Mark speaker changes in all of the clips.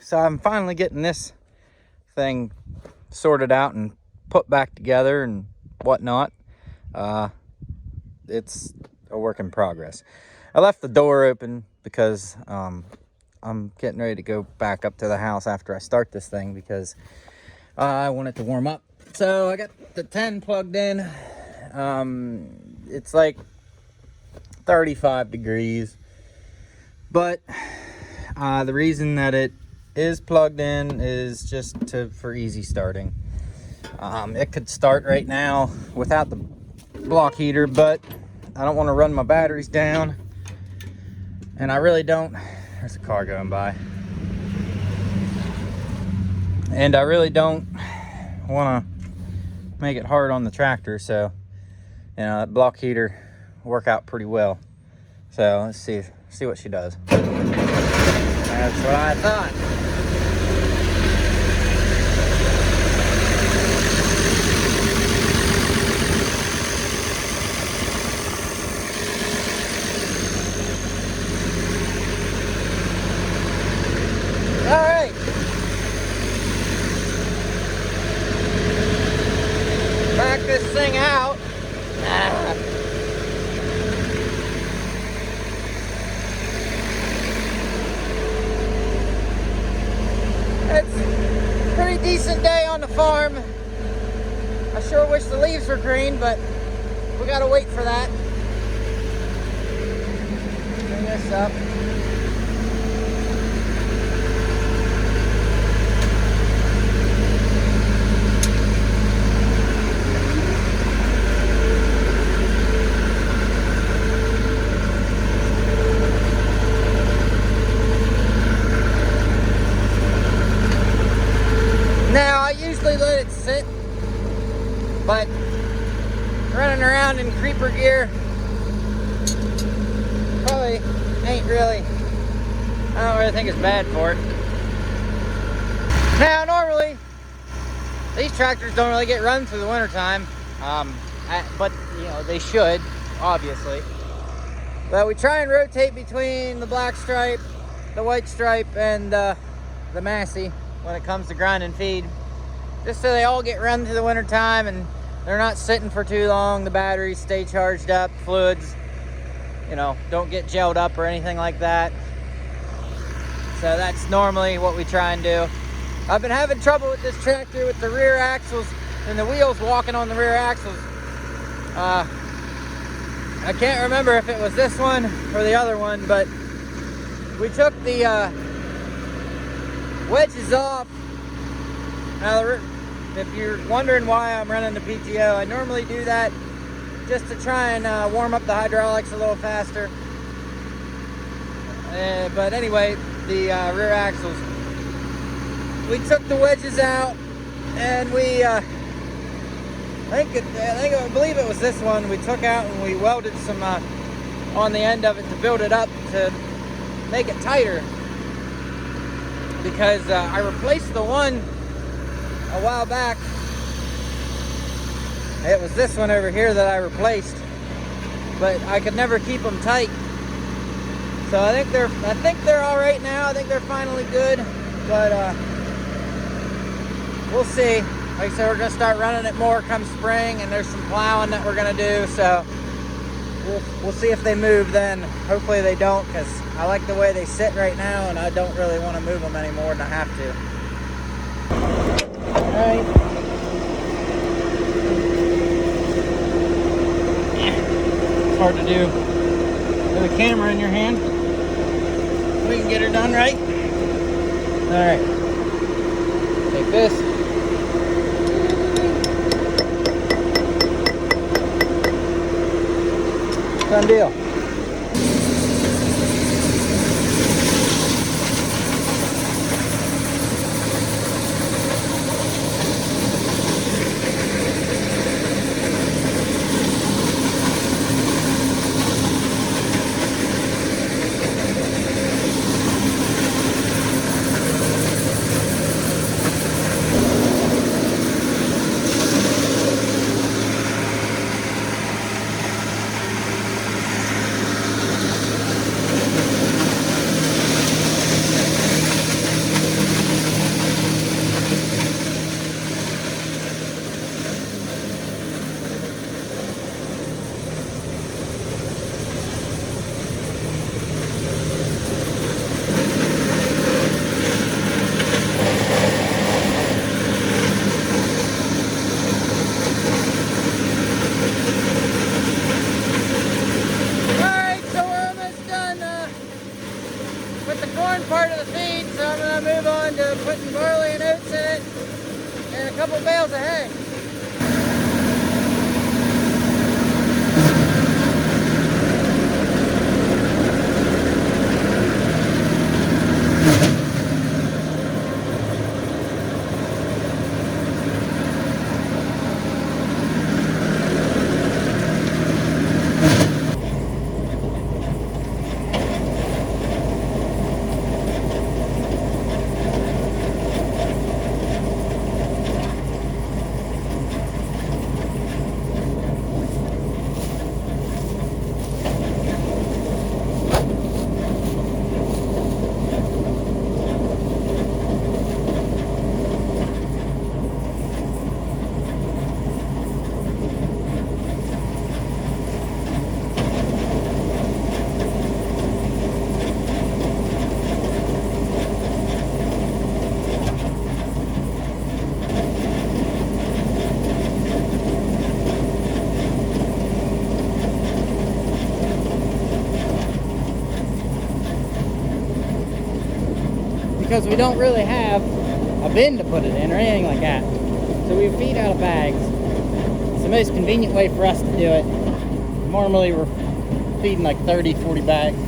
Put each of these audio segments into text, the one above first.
Speaker 1: So I'm finally getting this thing sorted out and put back together and whatnot. It's a work in progress. I left the door open because I'm getting ready to go back up to the house after I start this thing because I want it to warm up. So I got the 10 plugged in. It's like 35 degrees, but the reason that it is plugged in is just for easy starting. It could start right now without the block heater, but I don't want to run my batteries down, and I really don't. There's a car going by, and I really don't want to make it hard on the tractor, so that block heater work out pretty well. So let's see what she does. That's what I thought. All right. Back this thing out. It's a pretty decent day on the farm. I sure wish the leaves were green, but we gotta wait for that. Bring this up. Now, I usually let it sit, but running around in creeper gear probably ain't really, I don't really think it's bad for it. Now, normally, these tractors don't really get run through the wintertime, but, they should, obviously. But we try and rotate between the black stripe, the white stripe, and the Massey when it comes to grind and feed, just so they all get run through the winter time and they're not sitting for too long. The batteries stay charged up, fluids don't get gelled up or anything like that. So that's normally what we try and do. I've been having trouble with this tractor with the rear axles and the wheels walking on the rear axles. I can't remember if it was this one or the other one, but we took the wedges off. Now, if you're wondering why I'm running the PTO, I normally do that just to try and warm up the hydraulics a little faster. But anyway, the rear axles, we took the wedges out, and we I believe it was this one we took out, and we welded some on the end of it to build it up to make it tighter. Because I replaced the one a while back. It was this one over here that I replaced, but I could never keep them tight. So I think they're all right now. I think they're finally good, but we'll see. Like I said, we're gonna start running it more come spring, and there's some plowing that we're gonna do. So we'll see if they move then. Hopefully they don't, because I like the way they sit right now, and I don't really want to move them any more than I have to. All right. It's hard to do with a camera in your hand. We can get her done right. All right. Take this. Done deal. So I'm gonna move on to putting barley and oats in it and a couple bales of hay. Because we don't really have a bin to put it in or anything like that. So we feed out of bags. It's the most convenient way for us to do it. Normally we're feeding like 30, 40 bags.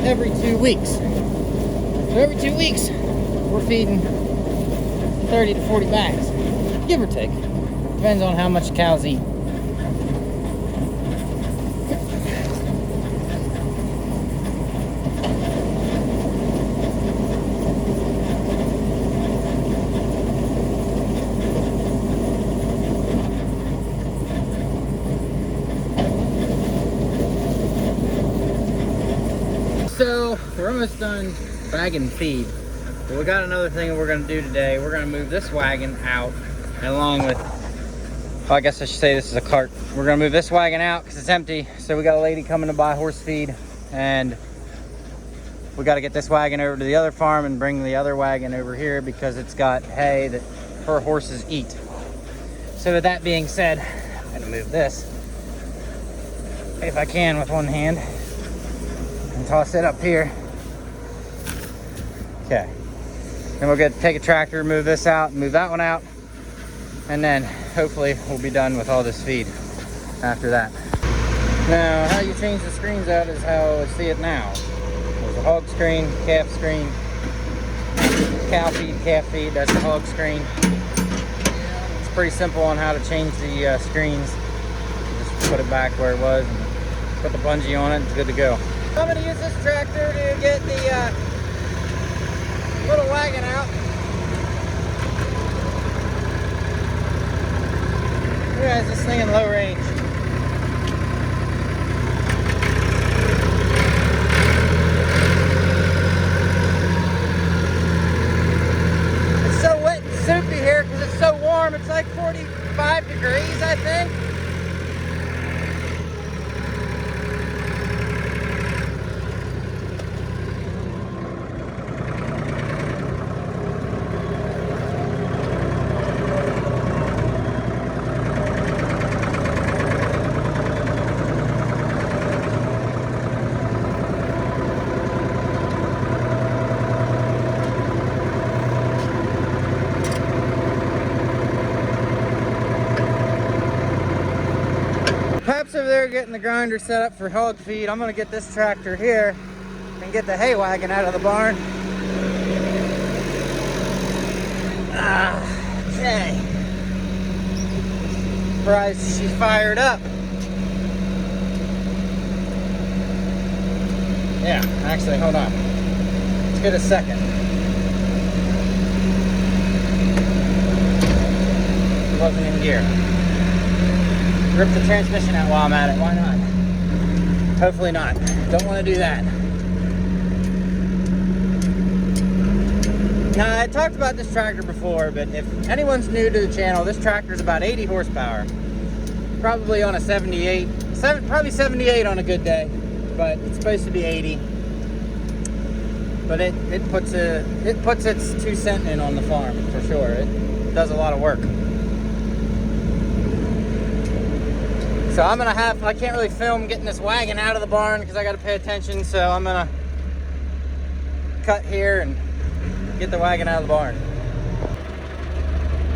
Speaker 1: Every 2 weeks. So every 2 weeks, we're feeding 30 to 40 bags, give or take. Depends on how much cows eat. So we're almost done bagging feed, but we got another thing we're going to do today. We're going to move this wagon out, and along with, well, I guess I should say this is a cart. We're going to move this wagon out because it's empty. So we got a lady coming to buy horse feed, and we got to get this wagon over to the other farm and bring the other wagon over here because it's got hay that her horses eat. So with that being said, I'm going to move this, if I can, with one hand. And toss it up here. Okay. Then we'll take a tractor, move this out, move that one out, and then hopefully we'll be done with all this feed after that. Now, how you change the screens out is how I see it now. There's a hog screen, calf screen, cow feed, calf feed, that's the hog screen. It's pretty simple on how to change the screens. Just put it back where it was and put the bungee on it, it's good to go. I'm going to use this tractor to get the little wagon out. Why is this thing in low range? It's so wet and soupy here because it's so warm. It's like 45 degrees, I think. Pap's over there getting the grinder set up for hog feed. I'm going to get this tractor here and get the hay wagon out of the barn. Okay. Surprised she's fired up. Yeah, actually, hold on. Let's get a second. It wasn't in gear. Rip the transmission out while I'm at it. Why not? Hopefully not. Don't want to do that. Now, I talked about this tractor before, but if anyone's new to the channel, this tractor is about 80 horsepower. Probably on a 78. Probably 78 on a good day, but it's supposed to be 80. but it puts its 2 cents in on the farm for sure. It does a lot of work. So I can't really film getting this wagon out of the barn because I got to pay attention. So I'm gonna cut here and get the wagon out of the barn.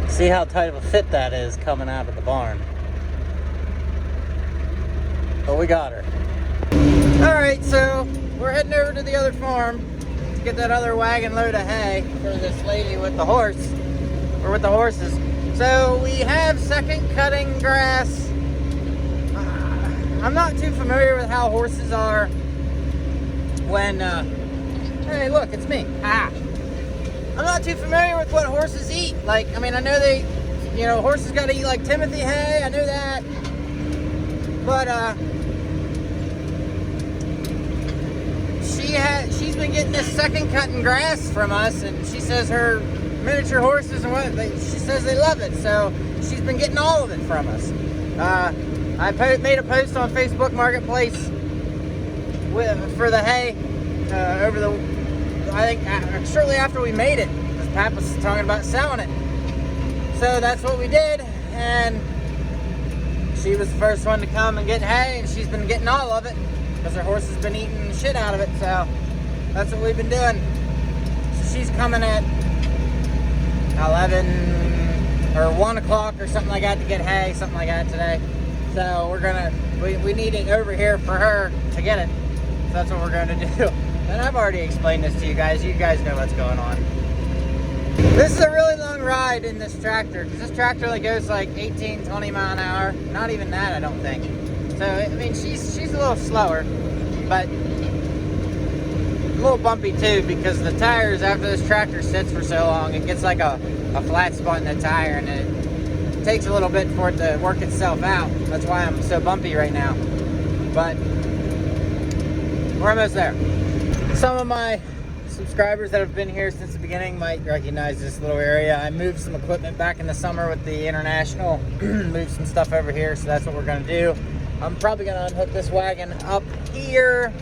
Speaker 1: See how tight of a fit that is coming out of the barn. But we got her. All right, so we're heading over to the other farm to get that other wagon load of hay for this lady with the horse, or with the horses. So we have second cutting grass. I'm not too familiar with how horses are when, hey look, it's me. I'm not too familiar with what horses eat. Like, I mean, I know horses gotta eat like Timothy hay, I know that. But, she's been getting this second cutting grass from us, and she says her miniature horses and she says they love it, so she's been getting all of it from us. I made a post on Facebook Marketplace for the hay I think shortly after we made it, because Pap was talking about selling it. So that's what we did, and she was the first one to come and get hay, and she's been getting all of it because her horse has been eating the shit out of it. So that's what we've been doing. So she's coming at 11 or 1 o'clock or something like that to get hay, something like that today. So we need it over here for her to get it. So that's what we're gonna do. And I've already explained this to you guys. You guys know what's going on. This is a really long ride in this tractor, because this tractor only goes like 18, 20 mile an hour. Not even that, I don't think. So, I mean, she's a little slower, but a little bumpy too, because the tires, after this tractor sits for so long, it gets like a flat spot in the tire, and it takes a little bit for it to work itself out. That's why I'm so bumpy right now. But we're almost there. Some of my subscribers that have been here since the beginning might recognize this little area. I moved some equipment back in the summer with the International, moved some stuff over here, so that's what we're gonna do. I'm probably gonna unhook this wagon up here,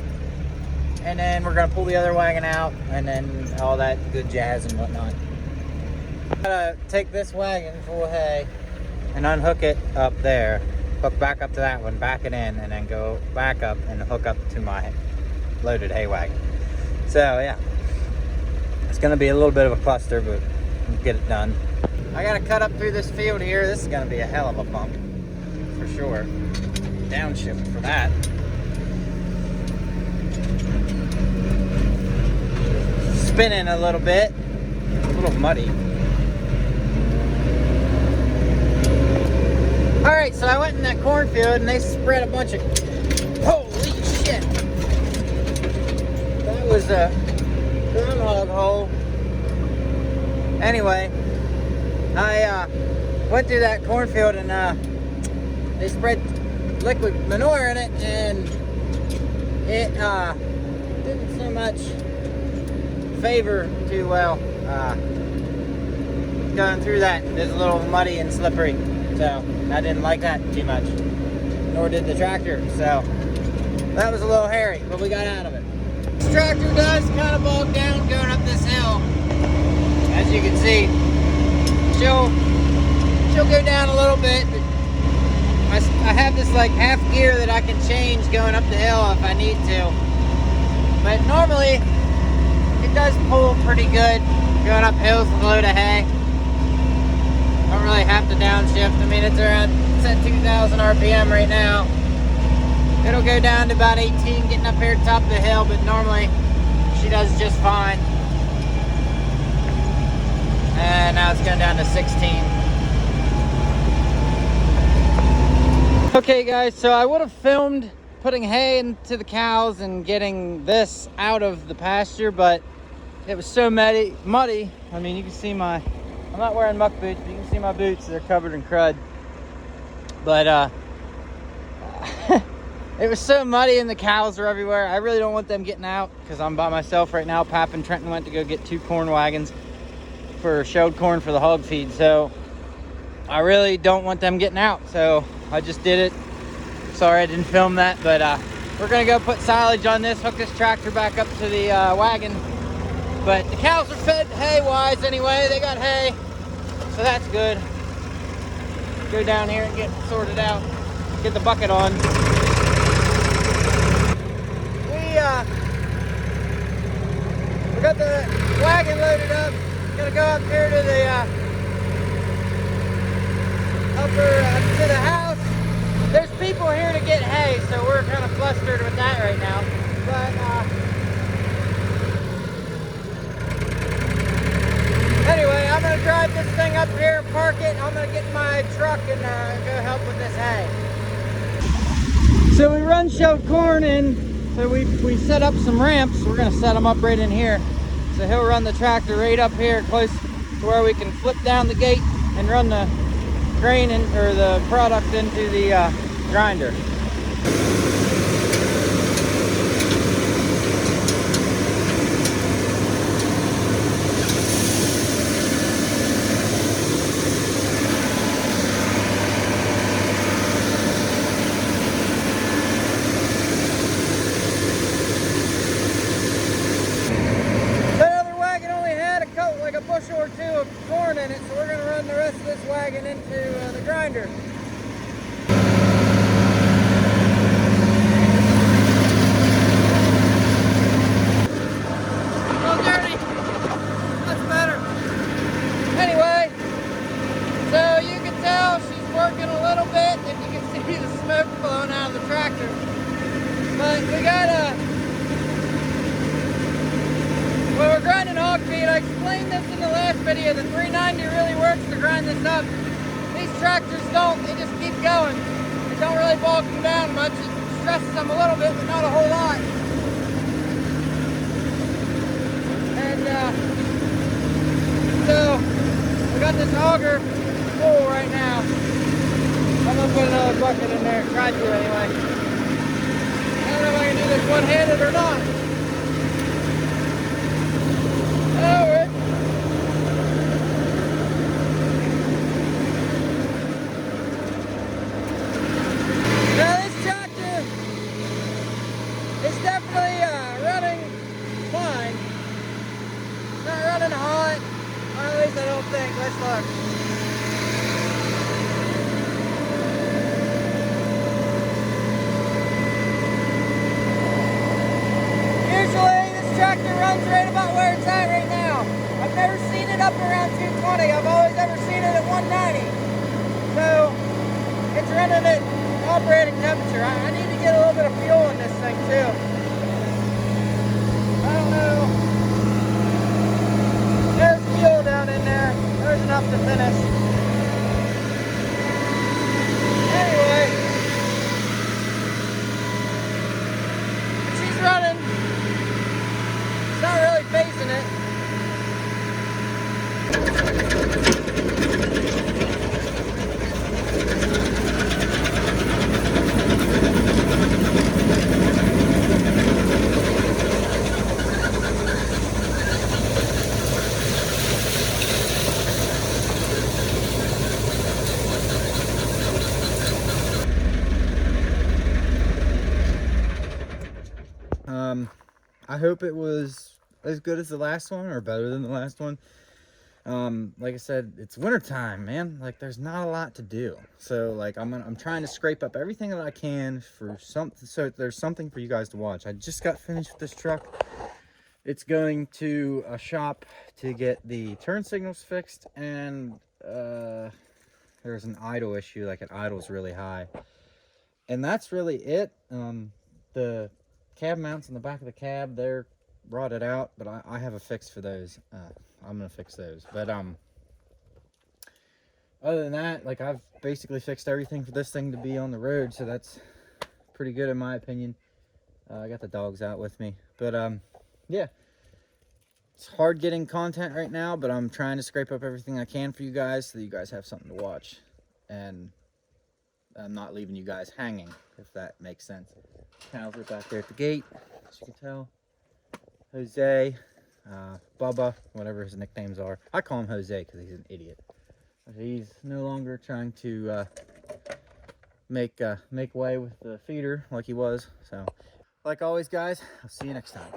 Speaker 1: and then we're gonna pull the other wagon out, and then all that good jazz and whatnot. Gotta take this wagon full of hay and unhook it up there, hook back up to that one, back it in, and then go back up and hook up to my loaded hay wagon. So yeah, it's gonna be a little bit of a cluster, but we'll get it done. I gotta cut up through this field here. This is gonna be a hell of a bump, for sure. Downshift for that. Spinning a little bit, a little muddy. All right, so I went in that cornfield and they spread a bunch of, holy shit. That was a groundhog hole. Anyway, I went through that cornfield and they spread liquid manure in it, and it didn't so much favor too well going through that. It's a little muddy and slippery, so I didn't like that too much, nor did the tractor. So that was a little hairy, but we got out of it. This tractor does kind of bog down going up this hill. As you can see, she'll go down a little bit, but I have this like half gear that I can change going up the hill if I need to. But normally, it does pull pretty good going up hills with a load of hay. Don't really have to downshift. I mean, it's at 2,000 RPM right now. It'll go down to about 18 getting up here at the top of the hill, but normally she does just fine. And now it's going down to 16. Okay guys, so I would have filmed putting hay into the cows and getting this out of the pasture, but it was so muddy. I mean, you can see I'm not wearing muck boots, but you can see my boots, they're covered in crud. But it was so muddy and the cows were everywhere. I really don't want them getting out because I'm by myself right now. Pap and Trenton went to go get 2 corn wagons for shelled corn for the hog feed, so I really don't want them getting out, so I just did it. Sorry I didn't film that, but we're gonna go put silage on this, hook this tractor back up to the wagon, But the cows are fed hay-wise anyway. They got hay, so that's good. Go down here and get sorted out. Get the bucket on. We got the wagon loaded up. Gonna go up here to the to the house. There's people here to get hay, so we're kind of flustered with that right now. But anyway, I'm gonna drive this thing up here and park it. I'm gonna get in my truck and go help with this hay. So we run shoved corn in, so we set up some ramps. We're gonna set them up right in here. So he'll run the tractor right up here close to where we can flip down the gate and run the grain in, or the product into the grinder. Bushel or two of corn in it, so we're going to run the rest of this wagon into the grinder. A little dirty. That's better. Anyway, so you can tell she's working a little bit, and you can see the smoke blowing out of the tractor. But we got when we're grinding hog feed, I explained this in the last video, the 390 really works to grind this up. These tractors don't, they just keep going. It don't really bog them down much. It stresses them a little bit, but not a whole lot. And so, we got this auger full right now. I'm gonna put another bucket in there, try to anyway. I don't know if I can do this one-handed or not. Now this tractor is definitely running fine. It's not running hot, or at least I don't think. Let's look. Usually this tractor runs right about where it's at right now. I've never seen it up around 220. I've always ever seen it at 190. So it's running at operating temperature. I need to get a little bit of fuel in this thing too. I don't know. There's fuel down in there. There's enough to finish. Anyway, she's running. It's not really facing it. I hope it was as good as the last one or better than the last one. Like I said, it's winter time, man. Like there's not a lot to do. So like I'm trying to scrape up everything that I can for something, so there's something for you guys to watch. I just got finished with this truck. It's going to a shop to get the turn signals fixed, and there's an idle issue, like it idles really high. And that's really it. The cab mounts in the back of the cab, they're rotted out, but I have a fix for those. I'm gonna fix those. But other than that, like I've basically fixed everything for this thing to be on the road, so that's pretty good in my opinion. I got the dogs out with me, but yeah, it's hard getting content right now, but I'm trying to scrape up everything I can for you guys so that you guys have something to watch, and I'm not leaving you guys hanging, if that makes sense. Cows are back there at the gate, as you can tell. Jose, Bubba, whatever his nicknames are. I call him Jose because he's an idiot. He's no longer trying to make way with the feeder like he was. So, like always, guys, I'll see you next time.